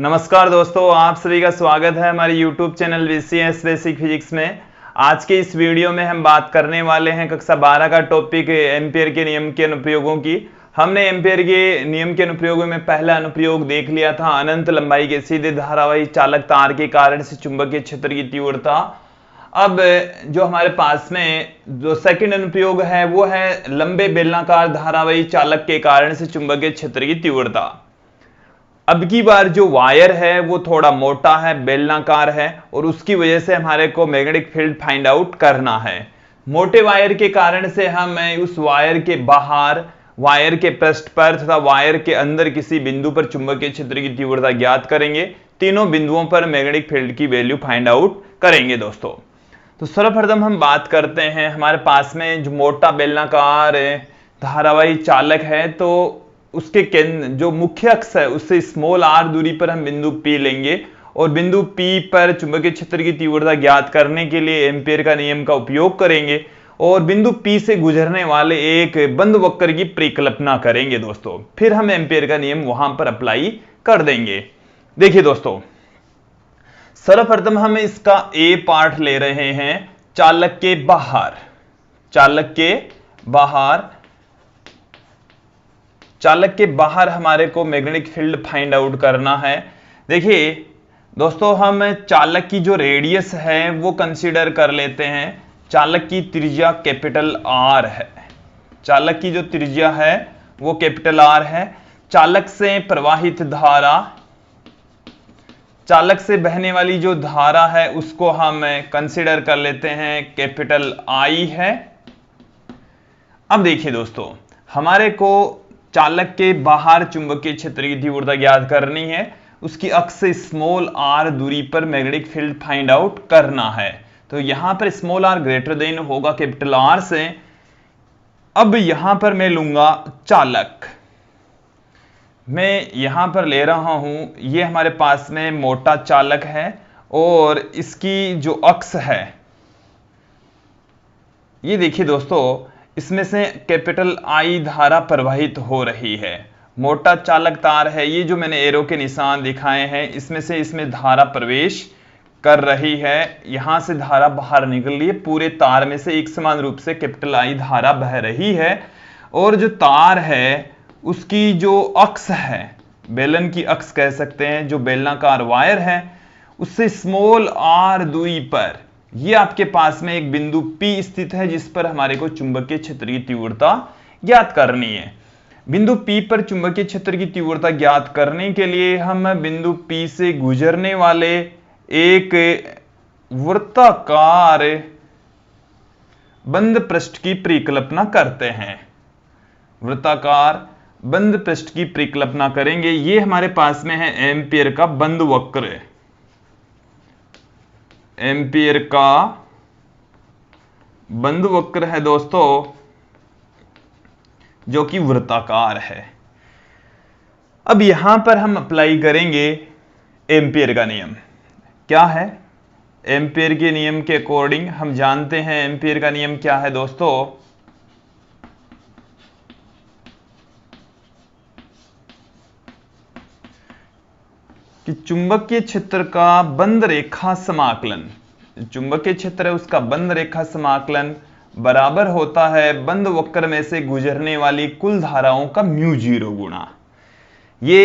नमस्कार दोस्तों, आप सभी का स्वागत है हमारे YouTube channel VCS basic physics में। आज के इस वीडियो में हम बात करने वाले हैं कक्षा 12 का टॉपिक एम्पियर के नियम के अनुप्रयोगों की। हमने एम्पियर के नियम के अनुप्रयोगों में पहला अनुप्रयोग देख लिया था, अनंत लंबाई के सीधे धारावाही चालक तार के कारण से चुंबकीय क्षेत्र की तीव्रता। अब जो हमारे पास में जो सेकंड अनुप्रयोग है वो है लंबे बेलनाकार धारावाही चालक के कारण से चुंबकीय क्षेत्र की तीव्रता। अब की बार जो वायर है वो थोड़ा मोटा है, बेलनाकार है और उसकी वजह से हमारे को मैग्नेटिक फील्ड फाइंड आउट करना है। मोटे वायर के कारण से हम उस वायर के बाहर, वायर के पृष्ठ पर तथा वायर के अंदर किसी बिंदु पर चुंबकीय क्षेत्र की तीव्रता ज्ञात करेंगे। तीनों बिंदुओं पर मैग्नेटिक फील्ड की वैल्यू फाइंड आउट करेंगे दोस्तों। तो सर्वप्रथम हम बात करते हैं, हमारे पास में जो मोटा बेलनाकार धारावाही चालक है तो उसके केंद्र जो मुख्य अक्ष है उससे स्मॉल r दूरी पर हम बिंदु P लेंगे और बिंदु P पर चुंबकीय क्षेत्र की तीव्रता ज्ञात करने के लिए एम्पियर का नियम का उपयोग करेंगे और बिंदु P से गुजरने वाले एक बंद वक्र की परिकल्पना करेंगे दोस्तों। फिर हम एम्पियर का नियम वहां पर अप्लाई कर देंगे। देखिए दोस्तों, सर्वप्रथम हम इसका A पार्ट ले रहे हैं, चालक के बाहर। चालक के बाहर हमारे को मैग्नेटिक फील्ड फाइंड आउट करना है। देखिए दोस्तों, हम चालक की जो रेडियस है वो कंसीडर कर लेते हैं। चालक की त्रिज्या कैपिटल R है। चालक की जो त्रिज्या है वो कैपिटल R है। चालक से प्रवाहित धारा, चालक से बहने वाली जो धारा है उसको हम कंसीडर कर लेते हैं कैपिटल I है। अब देखिए दोस्तों, हमारे को चालक के बाहर चुंबकीय क्षेत्र की तीव्रता ज्ञात करनी है, उसकी अक्ष से स्मॉल r दूरी पर मैग्नेटिक फील्ड फाइंड आउट करना है। तो यहां पर स्मॉल r ग्रेटर देन होगा कैपिटल R से। अब यहां पर मैं लूंगा चालक, मैं यहां पर ले रहा हूं, ये हमारे पास में मोटा चालक है और इसकी जो अक्ष है ये देखिए दोस्तों, इसमें से कैपिटल I धारा प्रवाहित हो रही है। मोटा चालक तार है, ये जो मैंने एरो के निशान दिखाए हैं इसमें से इसमें धारा प्रवेश कर रही है। यहां से धारा बाहर निकल रही है, पूरे तार में से एक समान रूप से कैपिटल I धारा बह रही है। और जो तार है उसकी जो अक्ष है, बेलन की अक्ष कह सकते हैं, जो बेलनाकार वायर है उससे स्मॉल r दूरी पर ये आपके पास में एक बिंदु P स्थित है जिस पर हमारे को चुंबकीय क्षेत्र की तीव्रता ज्ञात करनी है। बिंदु P पर चुंबकीय क्षेत्र की तीव्रता ज्ञात करने के लिए हम बिंदु P से गुजरने वाले एक वृत्ताकार बंद पृष्ठ की परिकल्पना करते हैं। वृत्ताकार बंद पृष्ठ की परिकल्पना करेंगे। ये हमारे पास में है एम्पियर का बंद वक्र, एम्पियर का बंद वक्र है दोस्तों, जो कि वृत्ताकार है। अब यहां पर हम अप्लाई करेंगे एम्पियर का नियम। क्या है? एम्पियर के नियम के अकॉर्डिंग हम जानते हैं एम्पियर का नियम क्या है दोस्तों। कि चुंबकीय क्षेत्र का बंद रेखा समाकलन, चुंबकीय क्षेत्र है उसका बंद रेखा समाकलन बराबर होता है बंद वक्र में से गुजरने वाली कुल धाराओं का μ0 गुणा। ये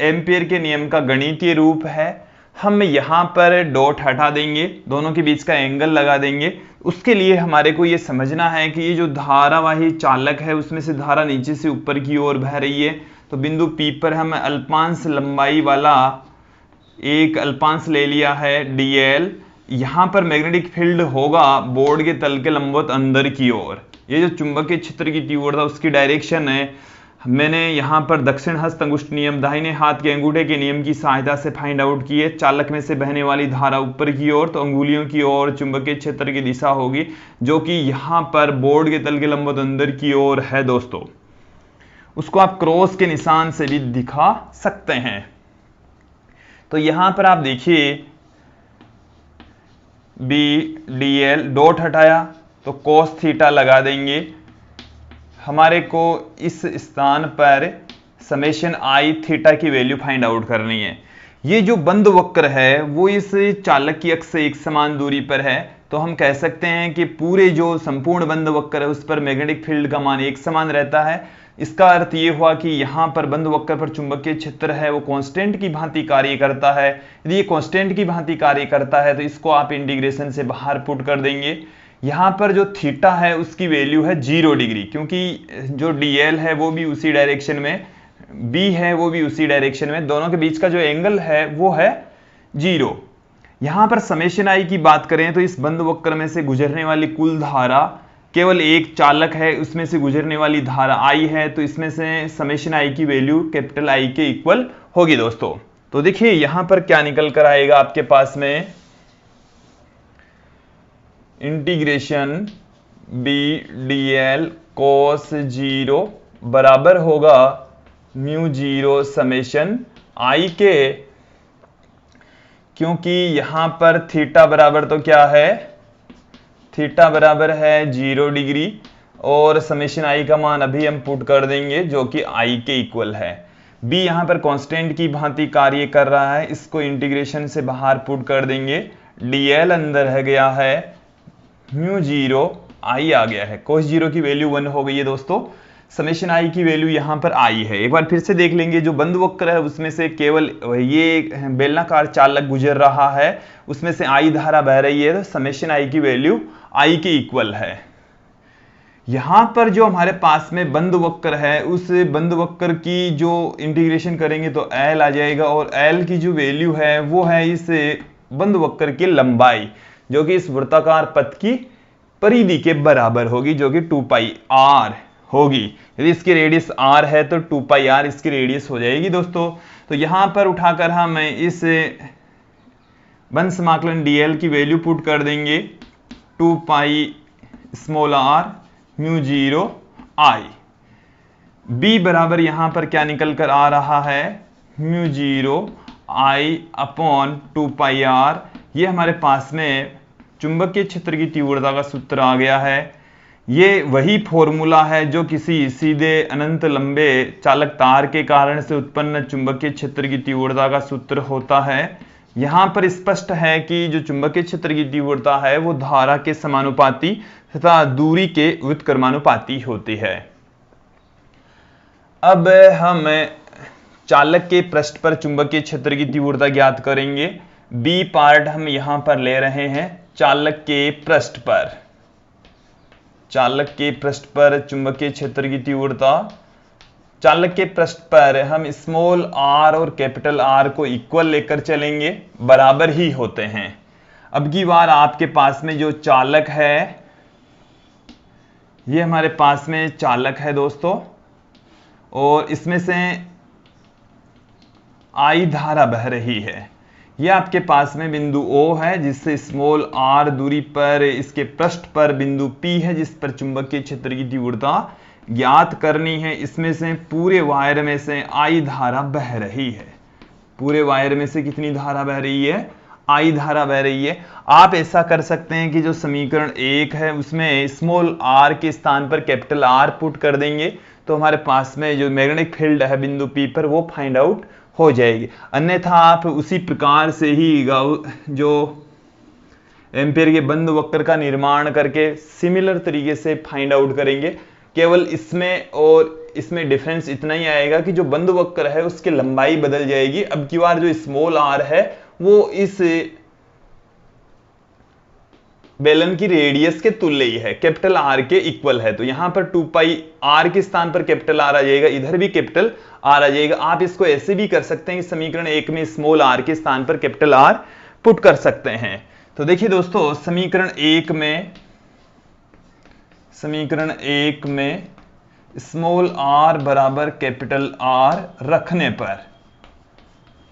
एम्पियर के नियम का गणितीय रूप है। हम यहां पर डॉट हटा देंगे, दोनों के बीच का एंगल लगा देंगे। उसके लिए हमारे को ये समझना है कि ये जो धारावाही चालक है उसमें से धारा नीचे से ऊपर की ओर बह रही है। तो बिंदु P पर हम अल्पांश लंबाई वाला एक अल्पांश ले लिया है dl। यहां पर मैग्नेटिक फील्ड होगा बोर्ड के तल के लंबवत अंदर की ओर। ये जो चुंबकीय क्षेत्र की तीव्रता उसकी डायरेक्शन है, मैंने यहां पर दक्षिण हस्त अंगुष्ठ नियम, दाहिने हाथ के अंगूठे के नियम की सहायता से फाइंड आउट की है। चालक में से बहने वाली धारा ऊपर की ओर, तो अंगुलियों की ओर चुंबकीय क्षेत्र की दिशा होगी, जो कि यहां पर बोर्ड के तल के लंबवत अंदर की ओर है दोस्तों। उसको आप क्रॉस के निशान से भी दिखा सकते हैं। तो यहां पर आप देखिए BDL, डॉट हटाया तो cos थीटा लगा देंगे। हमारे को इस स्थान पर समेशन I थीटा की वैल्यू फाइंड आउट करनी है। ये जो बंद वक्र है वो इस चालक की अक्ष से एक समान दूरी पर है, तो हम कह सकते हैं कि पूरे जो संपूर्ण बंद वक्र है उस पर मैग्नेटिक फील्ड का मान एक समान रहता है। इसका अर्थ ये हुआ कि यहाँ पर बंद वक्र पर चुंबकीय क्षेत्र है वो कांस्टेंट की भांति कार्य करता है। यदि ये कांस्टेंट की भांति कार्य करता है तो इसको आप इंटीग्रेशन से बाहर पुट कर देंगे। यहाँ पर जो थीटा है उसकी वैल्यू है 0 डिग्री, क्योंकि जो dl है वो भी उसी डायरेक्शन में, b है वो भी उसी डायरेक्शन में, दोनों के बीच का जो एंगल है वो है 0। यहाँ पर समेशन आई की बात करें तो इस बंद वक्र में से गुजरने वाली कुल धारा, केवल एक चालक है उसमें से गुजरने वाली धारा I है, तो इसमें से समेशन आई की वैल्यू कैपिटल I के इक्वल होगी दोस्तों। तो देखिए यहां पर क्या निकल कर आएगा आपके पास में, इंटीग्रेशन b dl cos 0 बराबर होगा म्यू 0 समेशन I के, क्योंकि यहां पर थीटा बराबर तो क्या है, थीटा बराबर है 0 डिग्री और समेशन I का मान अभी हम पुट कर देंगे जो कि I के इक्वल है। b यहां पर कांस्टेंट की भांति कार्य कर रहा है, इसको इंटीग्रेशन से बाहर पुट कर देंगे। dl अंदर है गया है म्यू 0 I आ गया है, cos 0 की वैल्यू 1 हो गई है दोस्तों। समेशन I की वैल्यू यहां पर I है। एक बार फिर से देख लेंगे, जो बंद वक्र है उसमें से केवल ये बेलनाकार चालक गुजर रहा है, उसमें से I धारा बह रही है, तो समेशन I की वैल्यू I के इक्वल है। यहां पर जो हमारे पास में बंद वक्र है उस बंद वक्र की जो इंटीग्रेशन करेंगे तो L आ जाएगा, और L की जो वैल्यू है वो है इस बंद वक्र की लंबाई, जो कि इस वृत्ताकार पथ की परिधि के बराबर होगी, जो कि 2 पाई r होगी। यदि इसकी रेडियस r है तो 2 पाई r इसकी रेडियस हो जाएगी दोस्तों। तो यहां पर उठाकर हम इस बंद समाकलन dl की वैल्यू पुट कर देंगे 2 pi small r mu 0 I। b बराबर यहां पर क्या निकल कर आ रहा है, mu 0 I upon 2 pi r। ये हमारे पास में चुंबकीय क्षेत्र की तीव्रता का सूत्र आ गया है। ये वही फॉर्मूला है जो किसी सीधे अनंत लंबे चालक तार के कारण से उत्पन्न चुंबकीय क्षेत्र की तीव्रता का सूत्र होता है। यहां पर स्पष्ट है कि जो चुंबकीय क्षेत्र की तीव्रता है वो धारा के समानुपाती तथा दूरी के व्युत्क्रमानुपाती होती है। अब हम चालक के पृष्ठ पर चुंबकीय क्षेत्र की तीव्रता ज्ञात करेंगे। बी पार्ट हम यहां पर ले रहे हैं, चालक के पृष्ठ पर, चालक के पृष्ठ पर चुंबकीय क्षेत्र की तीव्रता। चालक के पृष्ठ पर हम स्मॉल r और कैपिटल R को इक्वल लेकर चलेंगे, बराबर ही होते हैं। अब की बार आपके पास में जो चालक है, ये हमारे पास में चालक है दोस्तों, और इसमें से I धारा बह रही है। यह आपके पास में बिंदु O है, जिससे स्मॉल r दूरी पर इसके पृष्ठ पर बिंदु P है, जिस पर चुंबकीय क्षेत्र की तीव्रता ज्ञात करनी है। इसमें से पूरे वायर में से I धारा बह रही है। पूरे वायर में से कितनी धारा बह रही है, I धारा बह रही है। आप ऐसा कर सकते हैं कि जो समीकरण 1 है उसमें स्मॉल r के स्थान पर कैपिटल R पुट कर देंगे, तो हमारे पास में जो मैग्नेटिक फील्ड है बिंदु P पर वो फाइंड आउट हो जाएगी। अन्यथा आप उसी प्रकार से ही जो एम्पियर के बंद वक्र का निर्माण करके सिमिलर तरीके से फाइंड आउट करेंगे। केवल इसमें और इसमें डिफरेंस इतना ही आएगा कि जो बंद वक्र है उसकी लंबाई बदल जाएगी। अब की बार जो स्मॉल r है वो इस बेलन की रेडियस के तुल्य ही है, कैपिटल R के इक्वल है। तो यहां पर 2 पाई r के स्थान पर कैपिटल R आ जाएगा, इधर भी कैपिटल R आ जाएगा। आप इसको ऐसे भी कर सकते हैं कि समीकरण 1 में स्मॉल r के स्थान पर कैपिटल R पुट कर सकते हैं। तो देखिए दोस्तों, समीकरण 1 में स्मॉल r बराबर कैपिटल R रखने पर,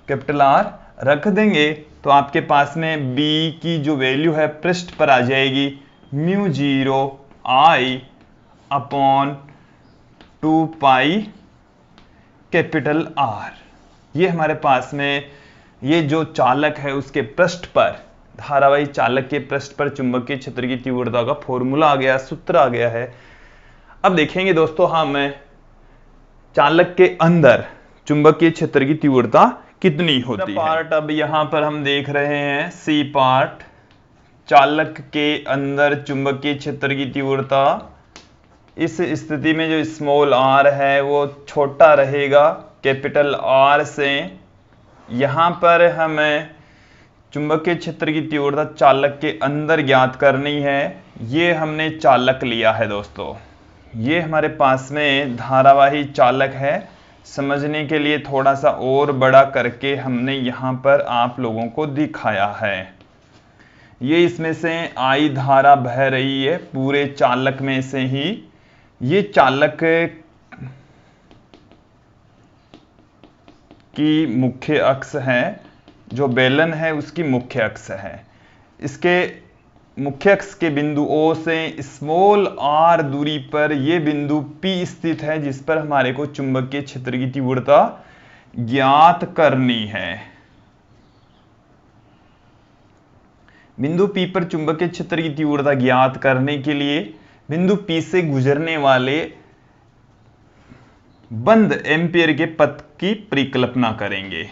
कैपिटल R रख देंगे तो आपके पास में b की जो वैल्यू है पृष्ठ पर आ जाएगी mu 0 I upon 2 pi capital R। ये हमारे पास में ये जो चालक है उसके पृष्ठ पर, धारावाही चालक के पृष्ठ पर चुंबकीय क्षेत्र की तीव्रता का फॉर्मूला आ गया, सूत्र आ गया है। अब देखेंगे दोस्तों हम चालक के अंदर चुंबकीय क्षेत्र की तीव्रता कितनी होती है। पार्ट अब यहाँ पर हम देख रहे हैं सी पार्ट, चालक के अंदर चुंबकीय क्षेत्र की तीव्रता इस स्थिति में जो स्मॉल r है वो छोटा रहेगा कैपिटल R से। यहाँ पर हमें चुंबकीय क्षेत्र की तीव्रता चालक के अंदर ज्ञात करनी है। ये हमने चालक लिया है दोस्तों, ये हमारे पास में धारावाही चालक है। समझने के लिए थोड़ा सा और बड़ा करके हमने यहाँ पर आप लोगों को दिखाया है। ये इसमें से I धारा बह रही है पूरे चालक में से ही। ये चालक की मुख्य अक्ष है, जो बेलन है उसकी मुख्य अक्ष है। इसके मुख्य अक्ष के बिंदु O से स्मॉल r दूरी पर यह बिंदु P स्थित है, जिस पर हमारे को चुंबकीय क्षेत्र की तीव्रता ज्ञात करनी है। बिंदु P पर चुंबकीय क्षेत्र की तीव्रता ज्ञात करने के लिए बिंदु P से गुजरने वाले बंद एम्पीयर के पथ की परिकल्पना करेंगे।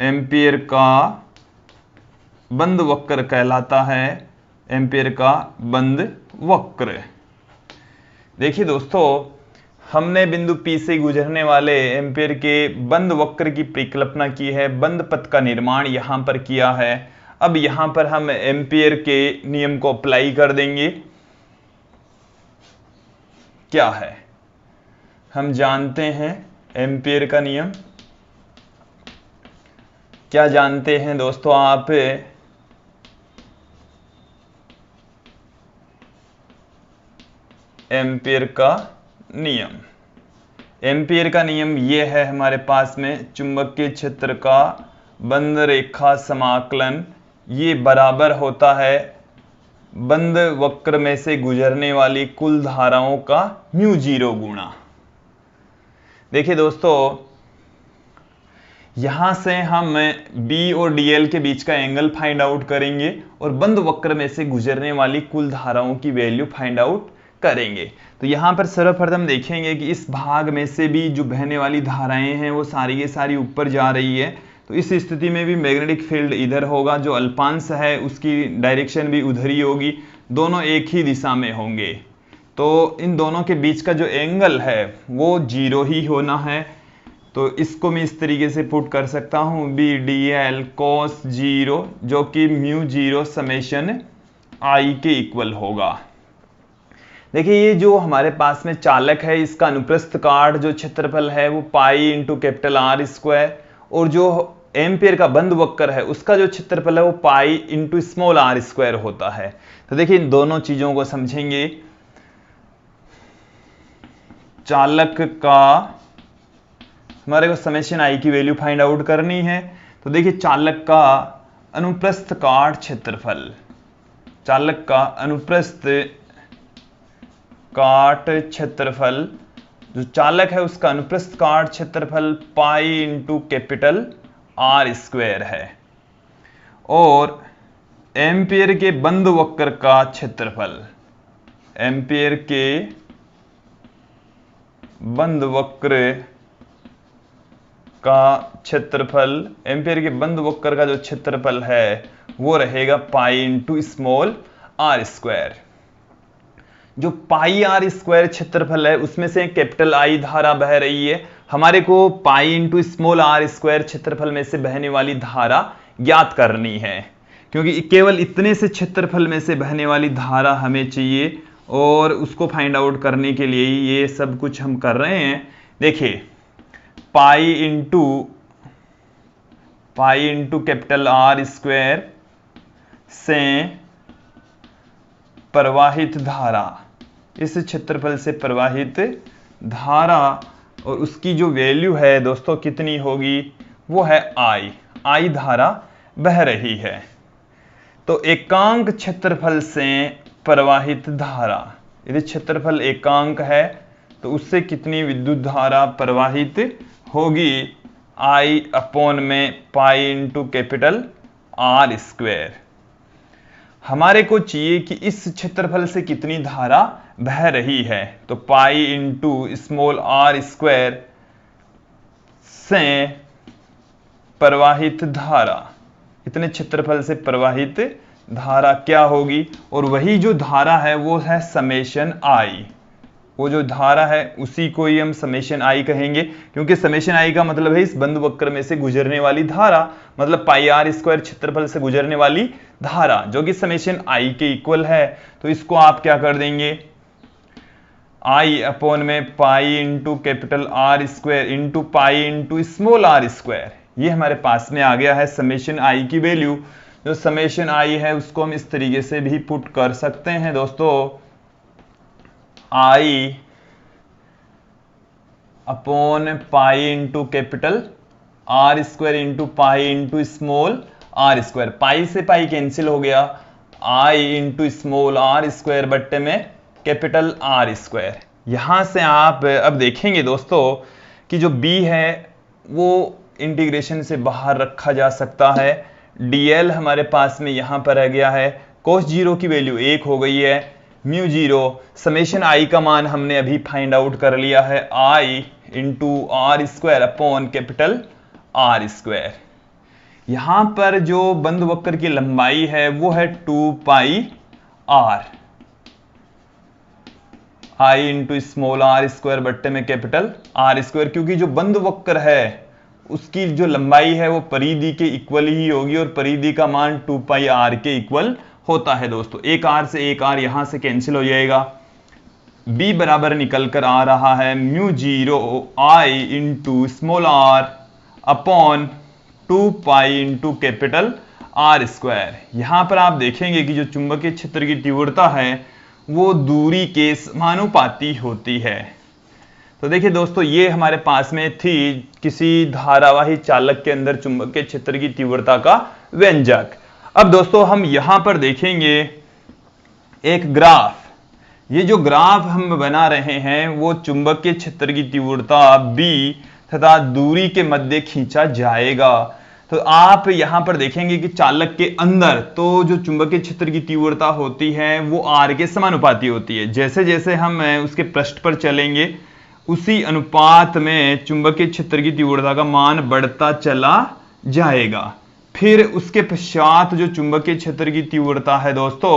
एम्पीयर का बंद वक्र कहलाता है, एम्पीयर का बंद वक्र। देखिए दोस्तों, हमने बिंदु P से गुजरने वाले एम्पीयर के बंद वक्र की परिकल्पना की है, बंद पथ का निर्माण यहां पर किया है। अब यहां पर हम एम्पीयर के नियम को अप्लाई कर देंगे। क्या है, हम जानते हैं एम्पीयर का नियम। क्या जानते हैं दोस्तों आप? एम्पीयर का नियम, एम्पीयर का नियम यह है हमारे पास में चुंबकीय क्षेत्र का बंद रेखा समाकलन, ये बराबर होता है बंद वक्र में से गुजरने वाली कुल धाराओं का म्यू जीरो गुणा। देखिए दोस्तों, यहां से हम B और DL के बीच का एंगल फाइंड आउट करेंगे और बंद वक्र में से गुजरने वाली कुल धाराओं की वैल्यू फाइंड आउट करेंगे। तो यहां पर सर्वप्रथम देखेंगे कि इस भाग में से भी जो बहने वाली धाराएं हैं वो सारी के सारी ऊपर जा रही है। तो इस स्थिति में भी मैग्नेटिक फील्ड इधर होगा, जो अल्पांश है उसकी डायरेक्शन भी उधर ही होगी, दोनों एक ही दिशा में होंगे। तो इन दोनों के बीच का जो एंगल है वो जीरो ही होना है। तो इसको मैं इस तरीके से पुट कर सकता हूं BDL cos जीरो, जो कि म्यू जीरो समेशन I के इक्वल होगा। देखिए, ये जो हमारे पास में चालक है इसका अनुप्रस्थ काट जो क्षेत्रफल है वो पाई इंटू कैपिटल R स्क्वायर, और जो एम्पीयर का बंद वक्र है उसका जो क्षेत्रफल है वो पाई इंटू स्मॉल r स्क्वायर होता है। तो देखिए, इन दोनों चीजों को समझेंगे। चालक का हमारे को समेशन I की वैल्यू फाइंड आउट करनी है। तो देखिए, चालक का अनुप्रस्थ काट क्षेत्रफल, चालक का अनुप्रस्थ काट क्षेत्रफल, जो चालक है उसका अनुप्रस्थ काट क्षेत्रफल पाई इंटू कैपिटल R स्क्वायर है, और एम्पीयर के बंद वक्र का क्षेत्रफल, एम्पीयर के बंद वक्र का क्षेत्रफल, एम्पीयर के बंद वक्र का जो क्षेत्रफल है वो रहेगा पाई इंटू स्मॉल r स्क्वायर। जो पाई r स्क्वायर क्षेत्रफल है उसमें से कैपिटल I धारा बह रही है। हमारे को पाई इंटू स्मॉल r स्क्वायर क्षेत्रफल में से बहने वाली धारा ज्ञात करनी है, क्योंकि केवल इतने से क्षेत्रफल में से बहने वाली धारा हमें चाहिए, और उसको फाइंड आउट करने के लिए ये सब कुछ हम कर रहे हैं। देखिए, पाई इंटू कैपिटल R स्क्वायर से प्रवाहित धारा, इस क्षेत्रफल से प्रवाहित धारा, और उसकी जो वैल्यू है दोस्तों कितनी होगी, वो है I धारा बह रही है। तो एकांक क्षेत्रफल से प्रवाहित धारा, यदि क्षेत्रफल एकांक है तो उससे कितनी विद्युत धारा प्रवाहित होगी, I अपॉन में pi into capital R square. हमारे को चाहिए कि इस क्षेत्रफल से कितनी धारा बह रही है, तो पाई इंटू स्मॉल r स्क्वायर से प्रवाहित धारा, इतने क्षेत्रफल से प्रवाहित धारा क्या होगी, और वही जो धारा है वो है समेशन आई। वो जो धारा है उसी को ही हम समेशन आई कहेंगे, क्योंकि समेशन आई का मतलब है इस बंद वक्र में से गुजरने वाली धारा, मतलब पाई आर स्क्वायर क्षेत्रफल से गुजरने वाली धारा, जो कि समेशन आई के इक्वल है। तो इसको आप क्या कर देंगे, आई अपॉन में pi into capital R square into pi into small R square, ये हमारे पास में आ गया है समेशन आई की वैल्यू। जो समेशन आई है उसको हम इस तरीके से भी पुट कर सकते हैं दोस्तों, I upon pi into capital R square into pi into small R square, pi से पाई कैंसिल हो गया, I into small R square बट्टे में कैपिटल आर स्क्वायर। यहां से आप अब देखेंगे दोस्तों कि जो b है वो इंटीग्रेशन से बाहर रखा जा सकता है, dl हमारे पास में यहां पर रह गया है, cos जीरो की वैल्यू 1 हो गई है, म्यू जीरो, समेशन आई का मान हमने अभी फाइंड आउट कर लिया है, I into R square upon capital R square. यहां पर जो बंद वक्र की लंबाई है वो है 2 pi R, I into small R square बट्टे में कैपिटल आर स्क्वायर, क्योंकि जो बंद वक्र है उसकी जो लंबाई है वो परिधि के इक्वल ही होगी, और परिधि का मान 2 पाई आर के इक्वल होता है दोस्तों। एक आर से एक आर यहां से कैंसिल हो जाएगा, b बराबर निकल कर आ रहा है mu zero I into small R upon 2 pi into capital R square. यहां पर आप देखेंगे कि जो चुंबकीय क्षेत्र की तीव्रता है वो दूरी के समानुपाती होती है। तो देखिए दोस्तों, ये हमारे पास में थी किसी धारावाही चालक के अंदर चुंबकीय क्षेत्र की तीव्रता का व्यंजक। अब दोस्तों हम यहां पर देखेंगे एक ग्राफ। ये जो ग्राफ हम बना रहे हैं वो चुंबकीय क्षेत्र की तीव्रता b तथा दूरी के मध्य खींचा जाएगा। तो आप यहां पर देखेंगे कि चालक के अंदर तो जो चुंबकीय क्षेत्र की तीव्रता होती है वो r के समानुपाती होती है। जैसे जैसे हम उसके पृष्ठ पर चलेंगे उसी अनुपात में चुंबकीय क्षेत्र की तीव्रता का मान बढ़ता चला जाएगा। फिर उसके पश्चात जो चुंबकीय क्षेत्र की तीव्रता है दोस्तों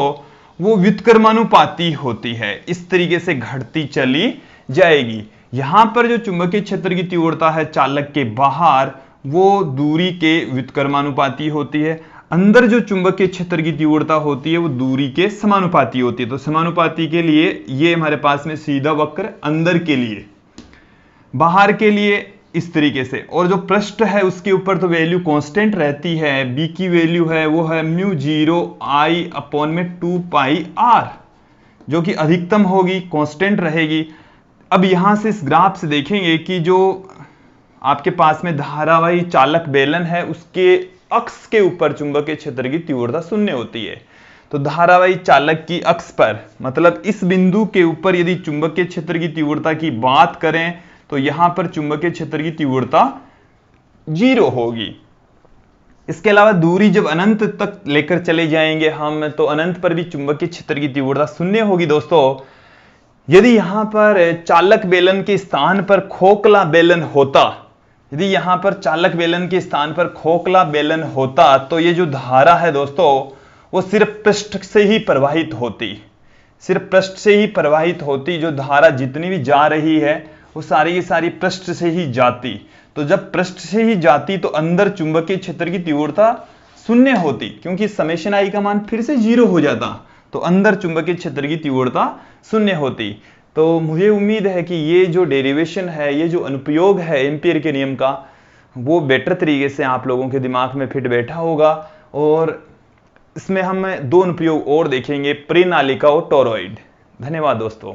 वो व्युत्क्रमानुपाती होती है, इस तरीके से घटती चली जाएगी। यहां पर जो चुंबकीय क्षेत्र की तीव्रता है चालक के बाहर वो दूरी के व्युत्क्रमानुपाती होती है, अंदर जो चुंबकीय क्षेत्र की तीव्रता होती है वो दूरी के समानुपाती होती है। तो समानुपाती के लिए ये हमारे पास में सीधा वक्र अंदर के लिए, बाहर के लिए इस तरीके से, और जो पृष्ठ है उसके ऊपर तो वैल्यू कांस्टेंट रहती है, b की वैल्यू है वो है म्यू जीरो आई अपॉन में 2 पाई आर, जो कि अधिकतम होगी, कांस्टेंट रहेगी। अब यहां से इस ग्राफ से देखेंगे कि जो आपके पास में धारावाही चालक बेलन है उसके अक्ष के ऊपर चुंबकीय क्षेत्र की तीव्रता शून्य होती है। तो धारावाही चालक की अक्ष पर, मतलब इस बिंदु के ऊपर यदि चुंबकीय क्षेत्र की तीव्रता की बात करें तो यहां पर चुंबकीय क्षेत्र की तीव्रता 0 होगी। इसके अलावा दूरी जब अनंत तक लेकर चले जाएंगे हम तो अनंत पर भी चुंबकीय क्षेत्र की तीव्रता शून्य होगी। दोस्तों यदि यहां पर चालक बेलन के स्थान पर खोखला बेलन होता, यदि यहां पर चालक बेलन के स्थान पर खोखला बेलन होता तो ये जो धारा है दोस्तों वो सिर्फ पृष्ठ से ही प्रवाहित होती, सिर्फ पृष्ठ से ही प्रवाहित होती। जो धारा जितनी भी जा रही है वो सारी की सारी पृष्ठ से ही जाती। तो जब पृष्ठ से ही जाती तो अंदर चुंबकीय क्षेत्र की तीव्रता शून्य होती, क्योंकि समेशन आई का मान फिर से 0 हो जाता, तो अंदर चुंबकीय क्षेत्र की तीव्रता शून्य होती। तो मुझे उम्मीद है कि ये जो डेरिवेशन है, ये जो अनुप्रयोग है एम्पियर के नियम का, वो बेटर तरीके से आप लोगों के दिमाग में फिट बैठा होगा। और इसमें हम 2 अनुप्रयोग और देखेंगे, प्रेनालिका और टोरॉइड। धन्यवाद दोस्तों।